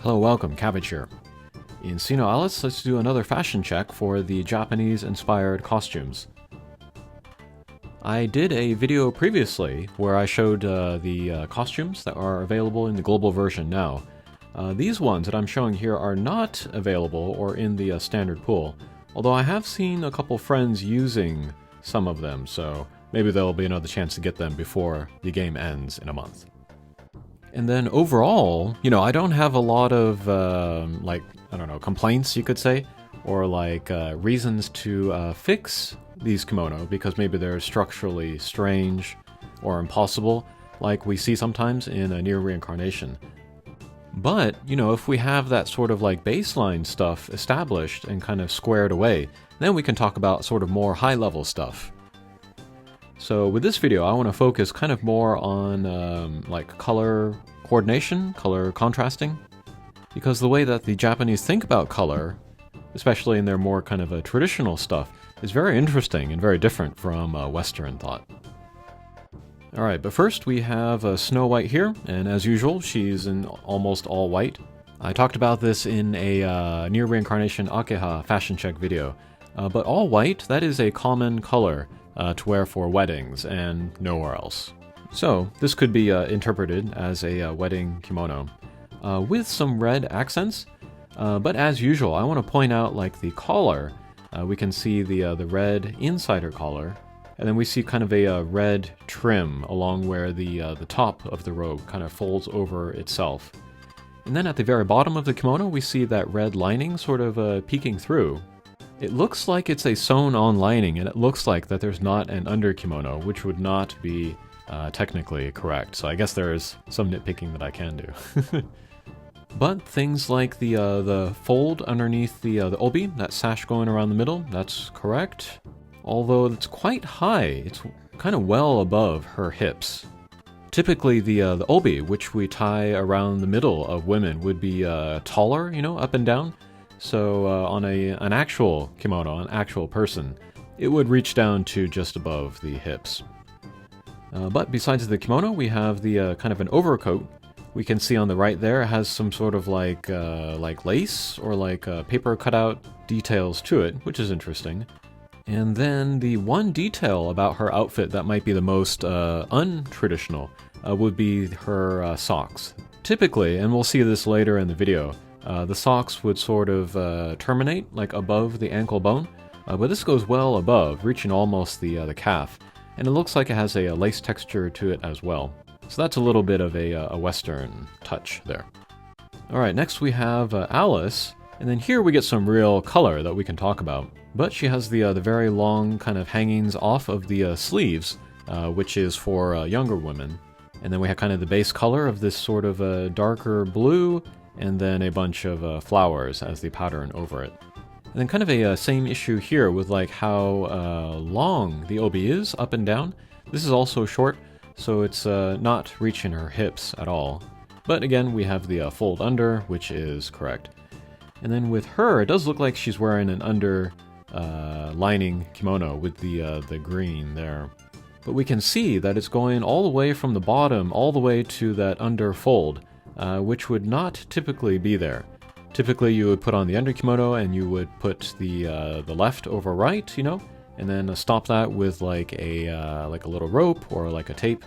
Hello, welcome, Cabbage here. In SINoALICE, let's do another fashion check for the Japanese-inspired costumes. I did a video previously where I showed the costumes that are available in the global version now. These ones that I'm showing here are not available or in the standard pool, although I have seen a couple friends using some of them, so maybe there'll be another chance to get them before the game ends in a month. And then overall, I don't have a lot of, complaints, you could say, or reasons to fix these kimono, because maybe they're structurally strange or impossible, like we see sometimes in a near reincarnation. But, if we have that sort of baseline stuff established and kind of squared away, then we can talk about sort of more high-level stuff. So with this video, I want to focus kind of more on color coordination, color contrasting, because the way that the Japanese think about color, especially in their more kind of traditional stuff, is very interesting and very different from Western thought. Alright, but first we have Snow White here, and as usual, she's in almost all white. I talked about this in a near reincarnation Akeha fashion check video, but all white, that is a common color to wear for weddings and nowhere else. So this could be interpreted as a wedding kimono with some red accents, but as usual I want to point out the collar. We can see the red inside her collar, and then we see kind of a red trim along where the top of the robe kind of folds over itself. And then at the very bottom of the kimono we see that red lining sort of peeking through. It looks like it's a sewn-on lining, and it looks like that there's not an under kimono, which would not be technically correct. So I guess there's some nitpicking that I can do. But things like the fold underneath the obi, that sash going around the middle, that's correct. Although it's quite high, it's kind of well above her hips. Typically the obi, which we tie around the middle of women, would be taller, up and down. So on an actual kimono, an actual person, it would reach down to just above the hips. But besides the kimono, we have the kind of an overcoat. We can see on the right there, it has some sort of like lace or paper cutout details to it, which is interesting. And then the one detail about her outfit that might be the most untraditional would be her socks. Typically, and we'll see this later in the video, the socks would sort of terminate above the ankle bone, but this goes well above, reaching almost the calf, and it looks like it has a lace texture to it as well. So that's a little bit of a Western touch there. Alright, next we have Alice, and then here we get some real color that we can talk about. But she has the very long kind of hangings off of the sleeves, which is for younger women. And then we have kind of the base color of this sort of darker blue, and then a bunch of flowers as the pattern over it. And then kind of a same issue here with how long the obi is, up and down. This is also short, so it's not reaching her hips at all. But again, we have the fold under, which is correct. And then with her, it does look like she's wearing an under lining kimono with the green there. But we can see that it's going all the way from the bottom all the way to that under fold, which would not typically be there. Typically you would put on the under kimono and you would put the left over right, and then stop that with a little rope or a tape.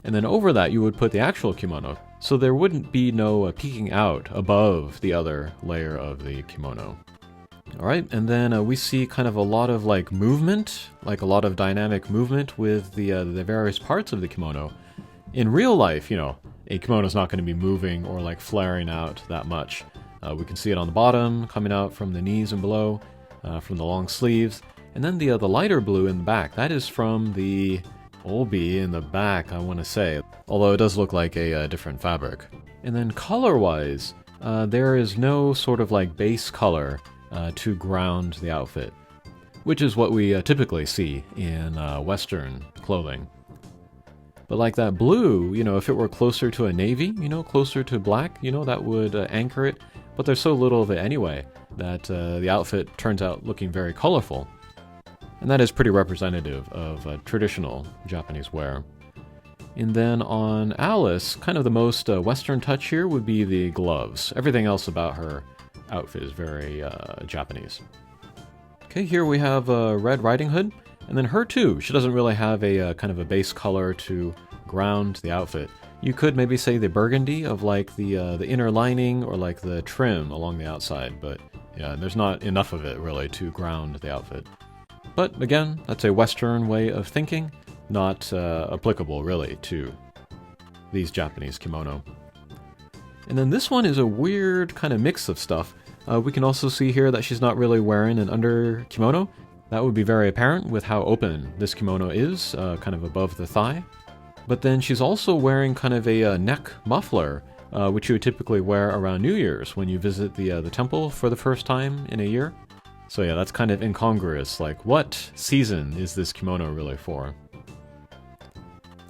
And then over that you would put the actual kimono, so there wouldn't be no peeking out above the other layer of the kimono. Alright, and then we see kind of a lot of movement, a lot of dynamic movement with the various parts of the kimono. In real life, a kimono is not going to be moving or flaring out that much. We can see it on the bottom, coming out from the knees and below, from the long sleeves. And then the lighter blue in the back, that is from the obi in the back, I want to say. Although it does look like a different fabric. And then color-wise, there is no sort of base color to ground the outfit, which is what we typically see in Western clothing. But that blue, if it were closer to a navy, closer to black, that would anchor it. But there's so little of it anyway that the outfit turns out looking very colorful. And that is pretty representative of traditional Japanese wear. And then on Alice, kind of the most Western touch here would be the gloves. Everything else about her outfit is very Japanese. Okay, here we have Red Riding Hood, and then her too. She doesn't really have a kind of a base color to ground the outfit. You could maybe say the burgundy of like the inner lining or like the trim along the outside, but yeah, there's not enough of it really to ground the outfit. But again, that's a Western way of thinking, not applicable really to these Japanese kimono. And then this one is a weird kind of mix of stuff. We can also see here that she's not really wearing an under kimono. That would be very apparent with how open this kimono is, kind of above the thigh. But then she's also wearing kind of a neck muffler, which you would typically wear around New Year's when you visit the temple for the first time in a year. So yeah, that's kind of incongruous. Like, what season is this kimono really for?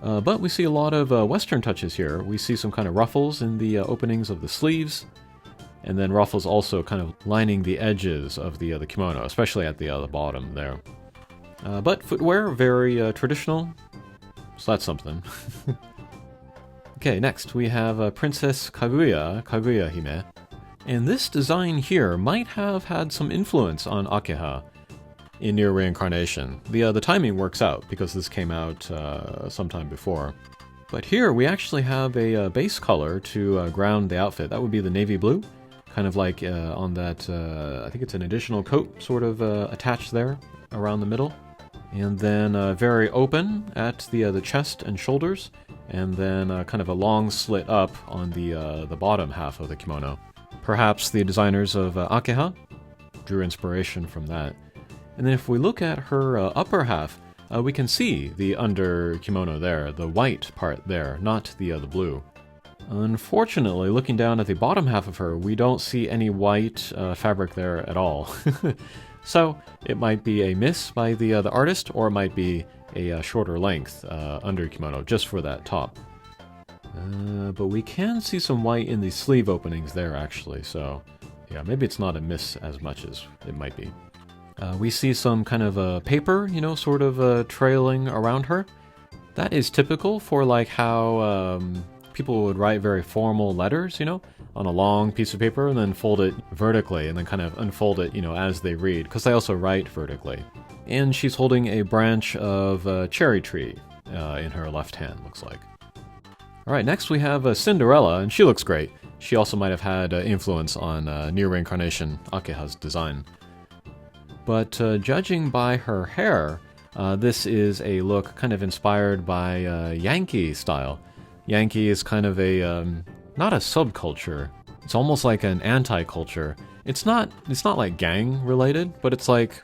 But we see a lot of Western touches here. We see some kind of ruffles in the openings of the sleeves, and then ruffles also kind of lining the edges of the kimono, especially at the bottom there. But footwear, very traditional, so that's something. Okay, next we have Princess Kaguya Hime. And this design here might have had some influence on Akeha in Near Reincarnation. The timing works out because this came out sometime before. But here we actually have a base color to ground the outfit. That would be the navy blue, kind of like on that, I think it's an additional coat sort of attached there around the middle. And then very open at the chest and shoulders, and then kind of a long slit up on the bottom half of the kimono. Perhaps the designers of Akeha drew inspiration from that. And then if we look at her upper half, we can see the under kimono there, the white part there, not the blue. Unfortunately, looking down at the bottom half of her, we don't see any white fabric there at all. So it might be a miss by the artist, or it might be a shorter length under kimono just for that top. But we can see some white in the sleeve openings there, actually, so yeah, maybe it's not a miss as much as it might be. We see some kind of paper, you know, sort of trailing around her. That is typical for like how people would write very formal letters, you know, on a long piece of paper and then fold it vertically and then kind of unfold it, you know, as they read, because they also write vertically. And she's holding a branch of a cherry tree in her left hand, looks like. Alright, next we have Cinderella, and she looks great. She also might have had influence on Near Reincarnation, Akeha's design. But judging by her hair, this is a look kind of inspired by Yankee style. Yankee is kind of a, not a subculture, it's almost like an anti-culture. It's not like gang related, but it's like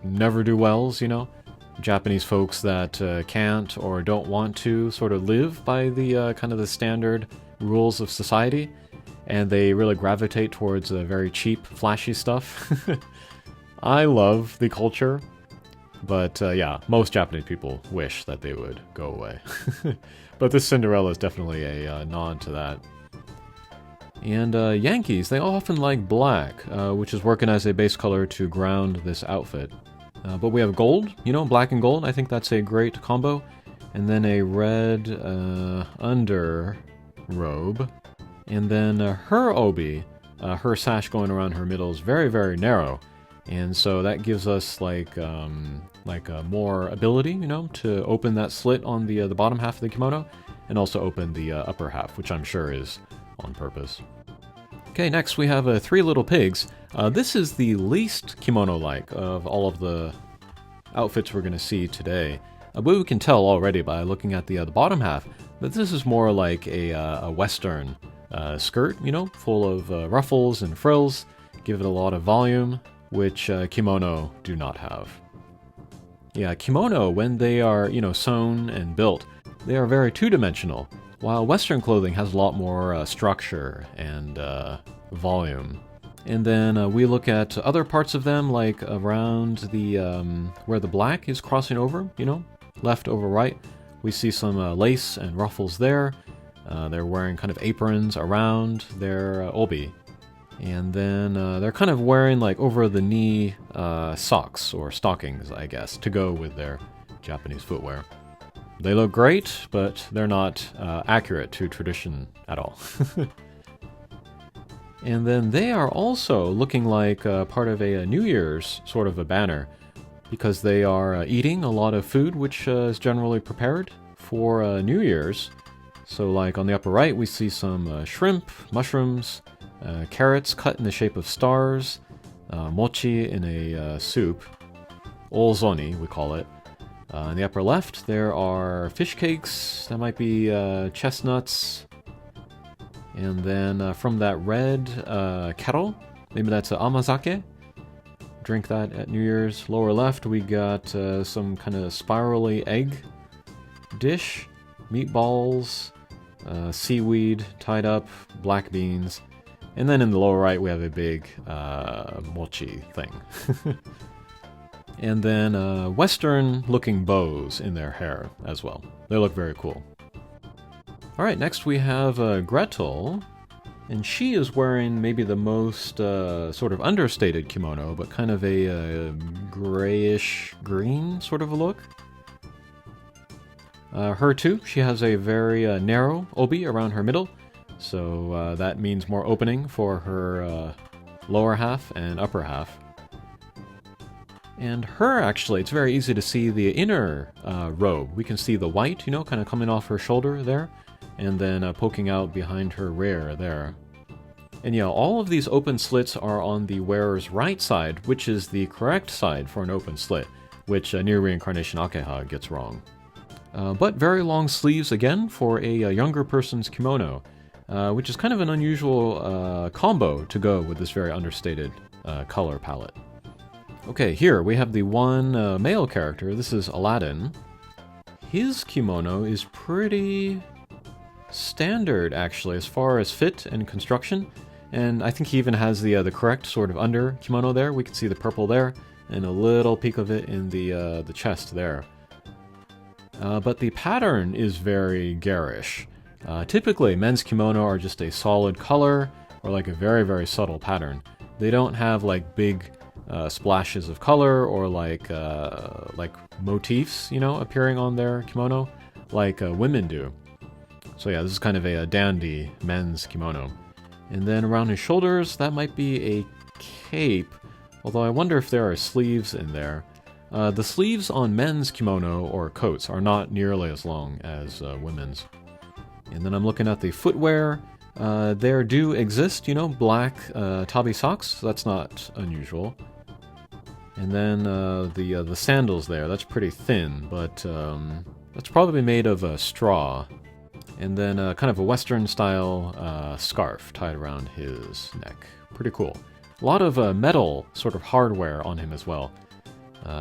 never-do-wells, you know? Japanese folks that can't or don't want to sort of live by the kind of the standard rules of society, and they really gravitate towards very cheap, flashy stuff. I love the culture, but yeah, most Japanese people wish that they would go away. But this Cinderella is definitely a nod to that. And Yankees, they often like black, which is working as a base color to ground this outfit. But we have gold, you know, black and gold. I think that's a great combo. And then a red under robe. And then her obi, her sash going around her middle is very, very narrow. And so that gives us like more ability, you know, to open that slit on the bottom half of the kimono, and also open the upper half, which I'm sure is on purpose. Okay, next we have Three Little Pigs. This is the least kimono-like of all of the outfits we're going to see today. But we can tell already by looking at the bottom half that this is more like a Western skirt, you know, full of ruffles and frills, give it a lot of volume, which kimono do not have. Yeah, kimono, when they are, you know, sewn and built, they are very two-dimensional, while Western clothing has a lot more structure and volume. And then we look at other parts of them, like around the where the black is crossing over, you know, left over right. We see some lace and ruffles there. They're wearing kind of aprons around their obi. And then they're kind of wearing like over-the-knee socks or stockings, I guess, to go with their Japanese footwear. They look great, but they're not accurate to tradition at all. And then they are also looking like part of a New Year's sort of a banner, because they are eating a lot of food which is generally prepared for New Year's. So like on the upper right we see some shrimp, mushrooms, carrots cut in the shape of stars, mochi in a soup, olzoni we call it. In the upper left there are fish cakes, that might be chestnuts, and then from that red kettle, maybe that's amazake. Drink that at New Year's. Lower left we got some kind of spirally egg dish, meatballs, seaweed tied up, black beans, and then in the lower right we have a big mochi thing. And then Western looking bows in their hair as well. They look very cool. Alright, next we have Gretel, and she is wearing maybe the most sort of understated kimono, but kind of a grayish green sort of a look. Her too, she has a very narrow obi around her middle, so that means more opening for her lower half and upper half. And her, actually, it's very easy to see the inner robe. We can see the white, you know, kind of coming off her shoulder there, and then poking out behind her rear there. And yeah, all of these open slits are on the wearer's right side, which is the correct side for an open slit, which Near Reincarnation Akeha gets wrong. But very long sleeves again for a younger person's kimono, which is kind of an unusual combo to go with this very understated color palette. Okay, here we have the one male character. This is Aladdin. His kimono is pretty standard, actually, as far as fit and construction. And I think he even has the correct sort of under kimono there. We can see the purple there, and a little peek of it in the chest there. But the pattern is very garish. Typically, men's kimono are just a solid color, or like a very, very subtle pattern. They don't have like big splashes of color, or like motifs, you know, appearing on their kimono, like women do. So yeah, this is kind of a dandy men's kimono. And then around his shoulders, that might be a cape, although I wonder if there are sleeves in there. The sleeves on men's kimono or coats are not nearly as long as women's. And then I'm looking at the footwear. There do exist, you know, black tabi socks, so that's not unusual. And then the sandals there, that's pretty thin, but that's probably made of straw. And then kind of a Western style scarf tied around his neck. Pretty cool. A lot of metal sort of hardware on him as well.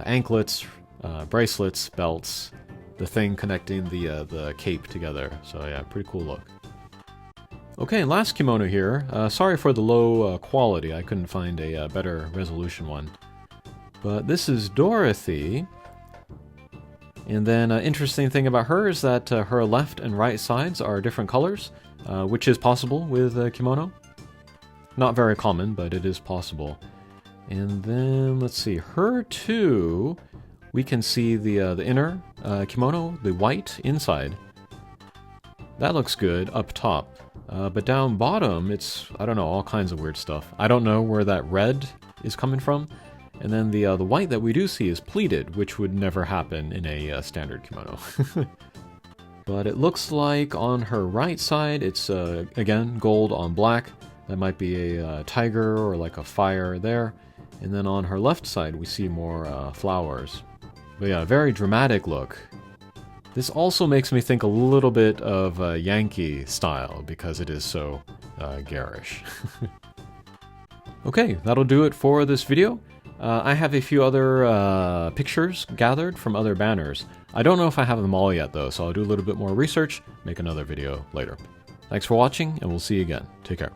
Anklets, bracelets, belts, the thing connecting the cape together. So yeah, pretty cool look. Okay, last kimono here. Sorry for the low quality. I couldn't find a better resolution one. But this is Dorothy. And then interesting thing about her is that her left and right sides are different colors, which is possible with kimono. Not very common, but it is possible. And then, let's see, her too, we can see the inner kimono, the white inside. That looks good up top. But down bottom, it's, I don't know, all kinds of weird stuff. I don't know where that red is coming from. And then the white that we do see is pleated, which would never happen in a standard kimono. But it looks like on her right side, it's, again, gold on black. That might be a tiger or like a fire there. And then on her left side, we see more flowers. But yeah, very dramatic look. This also makes me think a little bit of Yankee style, because it is so garish. Okay, that'll do it for this video. I have a few other pictures gathered from other banners. I don't know if I have them all yet though, so I'll do a little bit more research, make another video later. Thanks for watching, and we'll see you again. Take care.